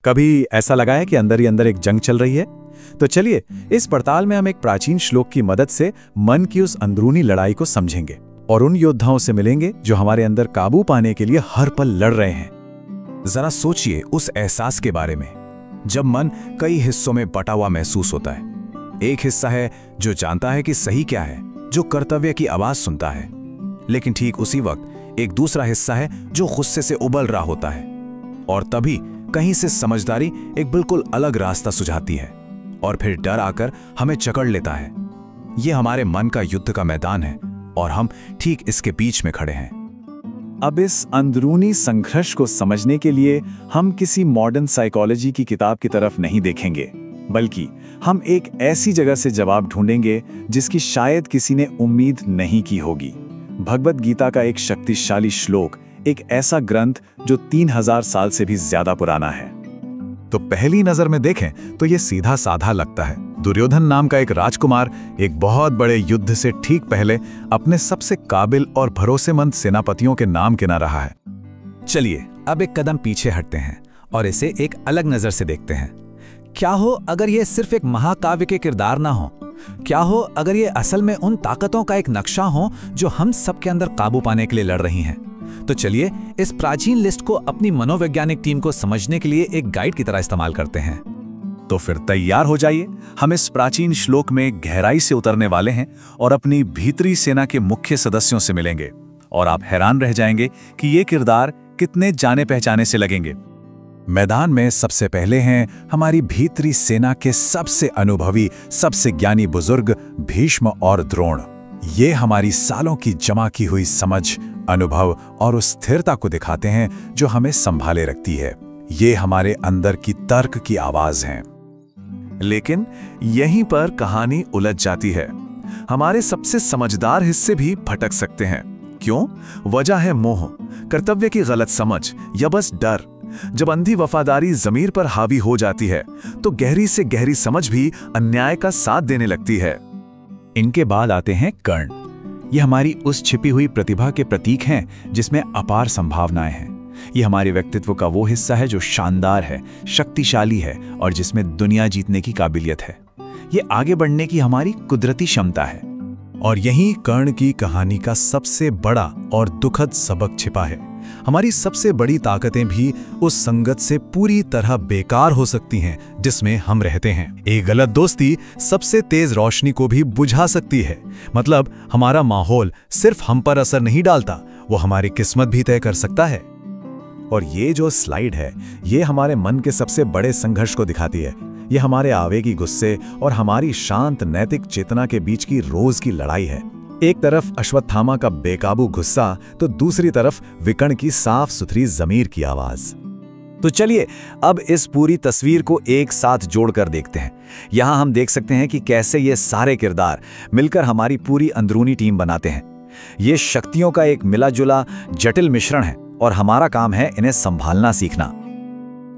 कभी ऐसा लगा है कि अंदर ही अंदर एक जंग चल रही है? तो चलिए, इस पड़ताल में हम एक प्राचीन श्लोक की मदद से मन की उस अंदरूनी लड़ाई को समझेंगे और उन योद्धाओं से मिलेंगे जो हमारे अंदर काबू पाने के लिए हर पल लड़ रहे हैं। जरा सोचिए उस एहसास के बारे में जब मन कई हिस्सों में बटा हुआ महसूस होता है। एक हिस्सा है जो जानता है कि सही क्या है, जो कर्तव्य की आवाज सुनता है, लेकिन ठीक उसी वक्त एक दूसरा हिस्सा है जो गुस्से से उबल रहा होता है। और तभी कहीं से समझदारी एक बिल्कुल अलग रास्ता सुझाती है और फिर डर आकर हमें जकड़ लेता है। यह हमारे मन का युद्ध का मैदान है और हम ठीक इसके बीच में खड़े हैं। अब इस अंदरूनी संघर्ष को समझने के लिए हम किसी मॉडर्न साइकोलॉजी की किताब की तरफ नहीं देखेंगे, बल्कि हम एक ऐसी जगह से जवाब ढूंढेंगे जिसकी शायद किसी ने उम्मीद नहीं की होगी। भगवद गीता का एक शक्तिशाली श्लोक, एक ऐसा ग्रंथ जो 3000 साल से भी ज्यादा पुराना है। तो पहली नजर में देखें तो यह सीधा साधा लगता है। दुर्योधन नाम का एक राजकुमार एक बहुत बड़े युद्ध से ठीक पहले अपने सबसे काबिल और भरोसेमंद सेनापतियों के नाम गिना रहा है। चलिए अब एक कदम पीछे हटते हैं और इसे एक अलग नजर से देखते हैं। क्या हो अगर ये सिर्फ एक महाकाव्य के किरदार ना हो? क्या हो अगर ये असल में उन ताकतों का एक नक्शा हो जो हम सबके अंदर काबू पाने के लिए लड़ रही हैं? तो चलिए इस प्राचीन लिस्ट को अपनी मनोवैज्ञानिक टीम को समझने के लिए एक गाइड की तरह इस्तेमाल करते हैं। तो फिर तैयार हो जाइए, हम इस प्राचीन श्लोक में गहराई से उतरने वाले हैं और अपनी भीतरी सेना के मुख्य सदस्यों से मिलेंगे और आप हैरान रह जाएंगे कि ये किरदार कितने जाने पहचाने से लगेंगे। मैदान में सबसे पहले हैं हमारी भीतरी सेना के सबसे अनुभवी, सबसे ज्ञानी बुजुर्ग भीष्म और द्रोण। ये हमारी सालों की जमा की हुई समझ, अनुभव और उस स्थिरता को दिखाते हैं जो हमें संभाले रखती है। ये हमारे अंदर की तर्क की आवाज हैं। लेकिन यहीं पर कहानी उलझ जाती है। हमारे सबसे समझदार हिस्से भी भटक सकते हैं। क्यों? वजह है मोह, कर्तव्य की गलत समझ या बस डर। जब अंधी वफादारी जमीर पर हावी हो जाती है तो गहरी से गहरी समझ भी अन्याय का साथ देने लगती है। इनके बाद आते हैं कर्ण। ये हमारी उस छिपी हुई प्रतिभा के प्रतीक हैं जिसमें अपार संभावनाएं हैं। ये हमारे व्यक्तित्व का वो हिस्सा है जो शानदार है, शक्तिशाली है और जिसमें दुनिया जीतने की काबिलियत है। ये आगे बढ़ने की हमारी कुदरती क्षमता है। और यहीं कर्ण की कहानी का सबसे बड़ा और दुखद सबक छिपा है। हमारी सबसे बड़ी ताकतें भी उस संगत से पूरी तरह बेकार हो सकती हैं जिसमें हम रहते हैं। एक गलत दोस्ती सबसे तेज रोशनी को भी बुझा सकती है। मतलब हमारा माहौल सिर्फ हम पर असर नहीं डालता, वो हमारी किस्मत भी तय कर सकता है। और ये जो स्लाइड है, ये हमारे मन के सबसे बड़े संघर्ष को दिखाती है। ये हमारे आवेगी गुस्से और हमारी शांत नैतिक चेतना के बीच की रोज की लड़ाई है। एक तरफ अश्वत्थामा का बेकाबू गुस्सा तो दूसरी तरफ विकर्ण की साफ सुथरी जमीर की आवाज। तो चलिए अब इस पूरी तस्वीर को एक साथ जोड़कर देखते हैं। यहां हम देख सकते हैं कि कैसे ये सारे किरदार मिलकर हमारी पूरी अंदरूनी टीम बनाते हैं। ये शक्तियों का एक मिला जुला जटिल मिश्रण है और हमारा काम है इन्हें संभालना सीखना।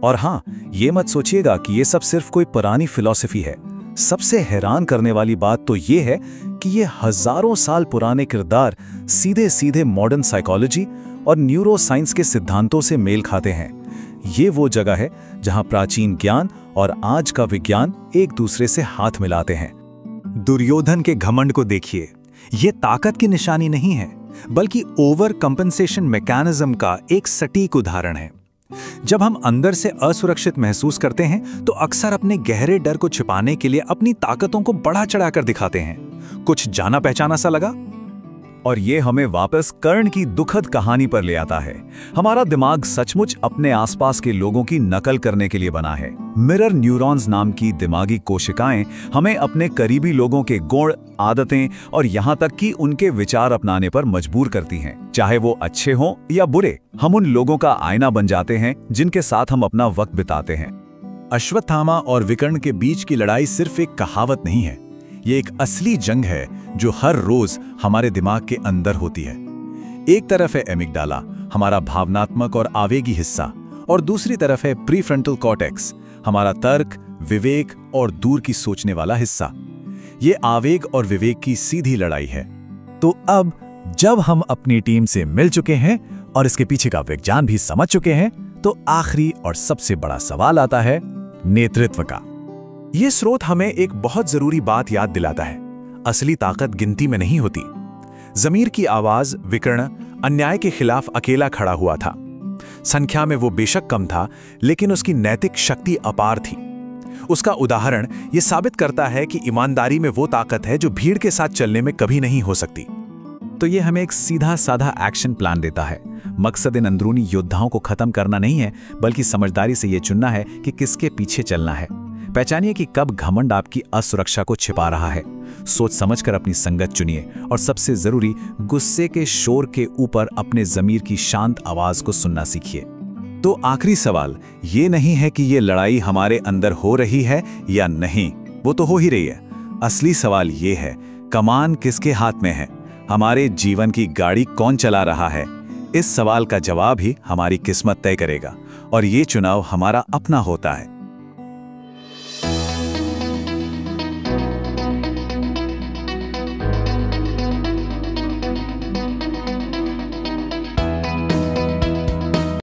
और हाँ, ये मत सोचिएगा कि ये सब सिर्फ कोई पुरानी फिलॉसफी है। सबसे हैरान करने वाली बात तो ये है कि ये हजारों साल पुराने किरदार सीधे सीधे मॉडर्न साइकोलॉजी और न्यूरो साइंस के सिद्धांतों से मेल खाते हैं। ये वो जगह है जहां प्राचीन ज्ञान और आज का विज्ञान एक दूसरे से हाथ मिलाते हैं। दुर्योधन के घमंड को देखिए। ये ताकत की निशानी नहीं है, बल्कि ओवर कंपनसेशन मैकेनिज्म का एक सटीक उदाहरण है। जब हम अंदर से असुरक्षित महसूस करते हैं तो अक्सर अपने गहरे डर को छिपाने के लिए अपनी ताकतों को बढ़ा चढ़ाकर दिखाते हैं। कुछ जाना पहचाना सा लगा? और ये हमें वापस कर्ण की दुखद कहानी पर ले आता है। हमारा दिमाग सचमुच अपने आसपास के लोगों की नकल करने के लिए बना है। मिरर न्यूरॉन्स नाम की दिमागी कोशिकाएं हमें अपने करीबी लोगों के गुण, आदतें और यहाँ तक कि उनके विचार अपनाने पर मजबूर करती हैं। चाहे वो अच्छे हों या बुरे, हम उन लोगों का आईना बन जाते हैं जिनके साथ हम अपना वक्त बिताते हैं। अश्वत्थामा और विकर्ण के बीच की लड़ाई सिर्फ एक कहावत नहीं है, ये एक असली जंग है जो हर रोज हमारे दिमाग के अंदर होती है। एक तरफ है एमिगडाला, हमारा भावनात्मक और आवेगी हिस्सा, और दूसरी तरफ है प्रीफ्रंटल कॉर्टेक्स, हमारा तर्क, विवेक और दूर की सोचने वाला हिस्सा। ये आवेग और विवेक की सीधी लड़ाई है। तो अब जब हम अपनी टीम से मिल चुके हैं और इसके पीछे का विज्ञान भी समझ चुके हैं, तो आखिरी और सबसे बड़ा सवाल आता है नेतृत्व का। यह स्रोत हमें एक बहुत जरूरी बात याद दिलाता है। असली ताकत गिनती में नहीं होती। ज़मीर की आवाज विकर्ण अन्याय के खिलाफ अकेला खड़ा हुआ था। संख्या में वो बेशक कम था, लेकिन उसकी नैतिक शक्ति अपार थी। उसका उदाहरण ये साबित करता है कि ईमानदारी में वो ताकत है जो भीड़ के साथ चलने में कभी नहीं हो सकती। तो ये हमें एक सीधा साधा एक्शन प्लान देता है। मकसद इन अंदरूनी योद्धाओं को खत्म करना नहीं है, बल्कि समझदारी से ये चुनना है कि किसके पीछे चलना है। पहचानिए कि कब घमंड आपकी असुरक्षा को छिपा रहा है। सोच समझकर अपनी संगत चुनिए और सबसे जरूरी, गुस्से के शोर के ऊपर अपने ज़मीर की शांत आवाज को सुनना सीखिए। तो आखिरी सवाल ये नहीं है कि ये लड़ाई हमारे अंदर हो रही है या नहीं, वो तो हो ही रही है। असली सवाल ये है, कमान किसके हाथ में है? हमारे जीवन की गाड़ी कौन चला रहा है? इस सवाल का जवाब ही हमारी किस्मत तय करेगा, और ये चुनाव हमारा अपना होता है।